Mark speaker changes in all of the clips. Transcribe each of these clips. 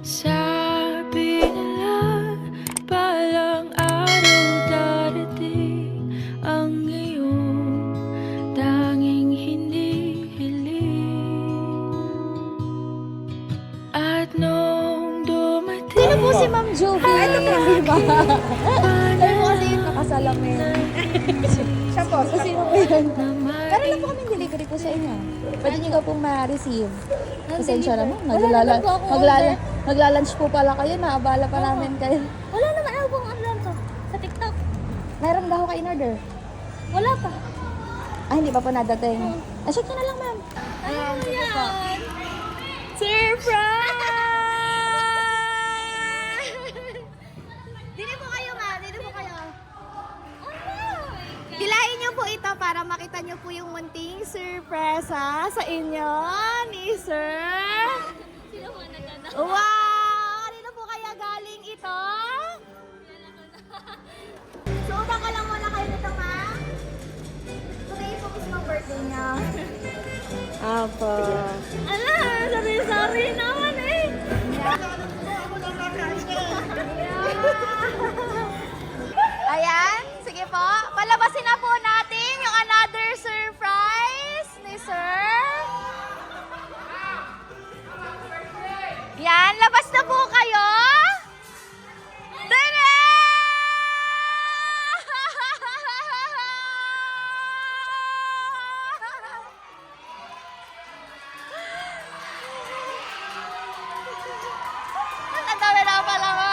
Speaker 1: Sabi nila balang araw darating ang iyong tanging hinihiling. At nung dumating,
Speaker 2: Sino po si Ma'am Jovi? Ito po si Ma'am. Sabi mo kasi yung nakasalamin. Siya po, so sino po yun? Pero lang po kami delivery po sa inyo. Pwede nyo ka pong ma-receive. Pasensya naman. Magla-lunch po pala kayo. Naabala pa namin kayo.
Speaker 3: Wala naman ako pong ano to sa TikTok.
Speaker 2: Meron ba ako kayo in order?
Speaker 3: Wala pa.
Speaker 2: Ay, hindi pa po nadating. Check nyo na lang, ma'am.
Speaker 3: Ayan, sige po.
Speaker 2: Surprise!
Speaker 3: Dito po kayo, ma. Dito po kayo.
Speaker 2: Hilahin niyo po ito para makita niyo po yung munting surprise sa inyo ni Sir.
Speaker 3: Sino po nagkana?
Speaker 2: Wow! Kanino po kaya galing ito? So, utang ka lang muna kayo nito, ma'am. Today po is my birthday niya. Apo.
Speaker 3: Ala, sorry naman eh.
Speaker 2: Ayan, sige po. Palabasin na po natin yung another surprise ni Sir. Yan, labas na po kayo. Tada! Ang dami na pala ko.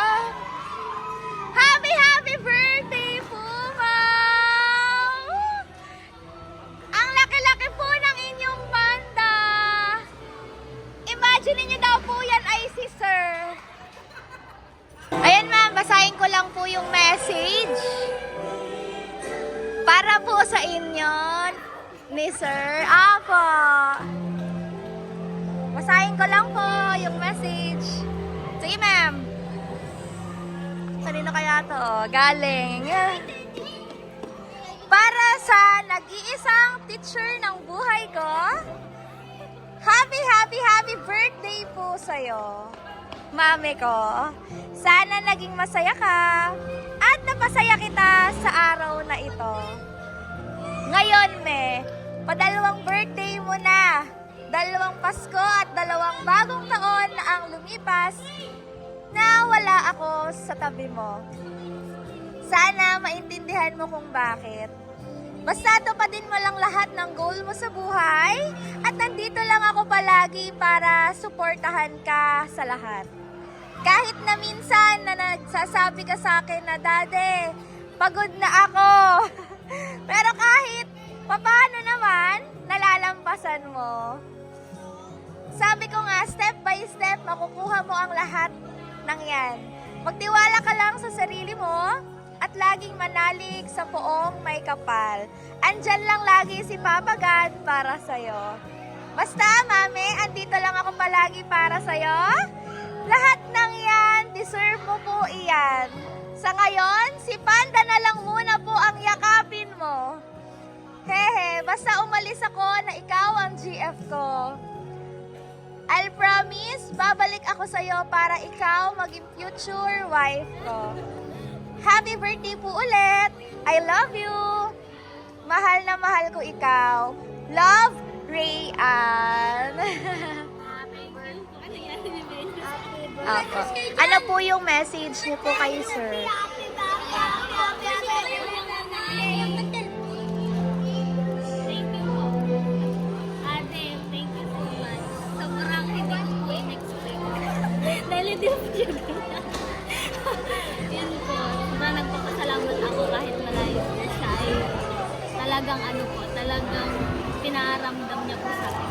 Speaker 2: Happy birthday po, ma'am! Ang laki-laki po ng inyong panda. Imagine niyo daw po yan ay si Sir. Ayan, ma'am, basahin ko lang po yung message. Para po sa inyo ni Sir. Apo. Basahin ko lang po yung message. Sige, ma'am. Kanino kaya to? Galing. Para sa nag-iisang teacher ng buhay ko, happy birthday po sa'yo, mami ko. Sana naging masaya ka at napasaya kita sa araw na ito. Ngayon, me, padalawang birthday mo na. 2 Pasko at 2 bagong taon na ang lumipas na wala ako sa tabi mo. Sana maintindihan mo kung bakit. Basta tupadin mo lang lahat ng goal mo sa buhay at nandito lang ako palagi para suportahan ka sa lahat. Kahit na minsan na nagsasabi ka sa akin na, Dade, pagod na ako. Pero kahit papaano naman, nalalampasan mo. Sabi ko nga, step by step, makukuha mo ang lahat ng yan. Magtiwala ka lang sa sarili mo at laging manalig sa poong may kapal. Andyan lang lagi si Papa God para sa'yo. Basta, mami, andito lang ako palagi para sa'yo. Lahat ng yan, deserve mo po iyan. Sa ngayon, si Panda na lang muna po ang yakapin mo. Hehe, basta umalis ako na ikaw ang GF ko. I'll promise, babalik ako sa'yo para ikaw maging future wife ko. Happy birthday po ulit! I love you! Mahal na mahal ko ikaw. Love, Rayan. Apo. Ano po yung message niyo po kay Sir?
Speaker 3: Thank you po. Ate, thank you so much. Sobrang hindi ko po in-expect. Dahil hindi po siya ganyan. Yun po. Sobrang nagpapasalamat ako kahit malayo na siya. Ay, talagang ano po, talagang pinaramdam niya po sa akin.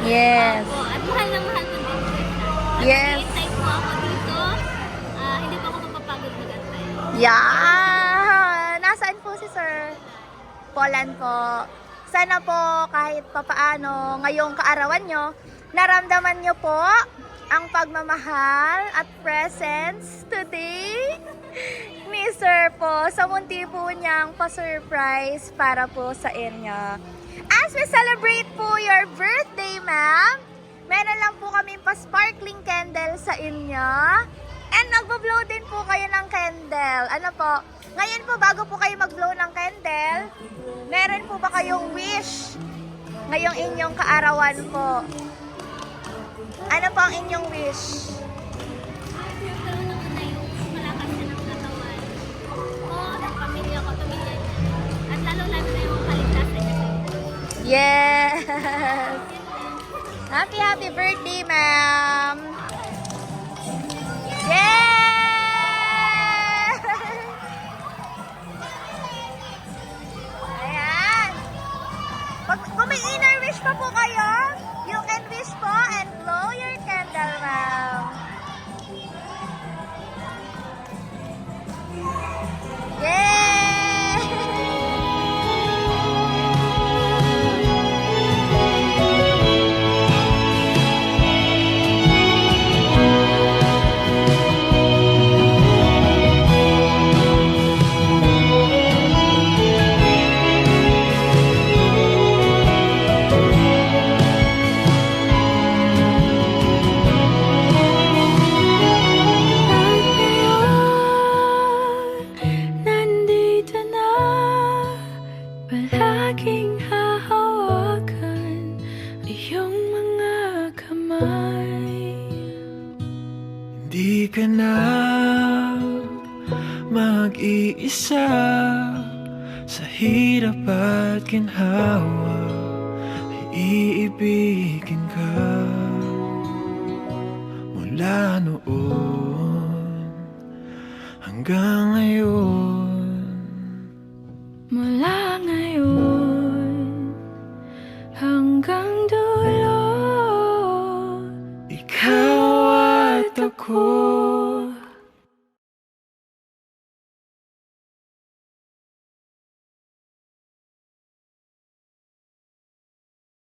Speaker 2: Yes.
Speaker 3: Opo, at mahal na mahal ko din po siya. At
Speaker 2: Yes.
Speaker 3: hintay po ako dito. Hindi pa ako mapapagod mag-antay.
Speaker 2: Yeah! Nasaan po si Sir? Poland po. Sana po kahit papaano ngayong kaarawan nyo, naramdaman nyo po ang pagmamahal at presence today ni Sir po sa munti po niyang pa-surprise para po sa inyo. As we celebrate po your birthday, ma'am, meron lang po kami pa-sparkling candle sa inyo. And magbo-blow din po kayo ng candle. Ano po? Ngayon po, bago po kayo mag-blow ng candle, meron po ba kayong wish ngayong inyong kaarawan po? Ano po ang inyong wish?
Speaker 3: Magkaroon naman na yung malakas na ng katawan ko, ng pamilya ko, pamilya niya. At lalo-lalo na yung kaligtasan niya sa inyo.
Speaker 2: Yes! Happy birthday, ma'am! Yes! Ayan! Kung may inner wish pa po kayo, you can wish po and blow your candle, ma'am. Yay!
Speaker 1: Nandito na, palaging hahawakan iyong mga kamay.
Speaker 4: Di ka na mag-iisa sa hirap at ginhawa, ay iibigin ka mula noon hanggang ngayon.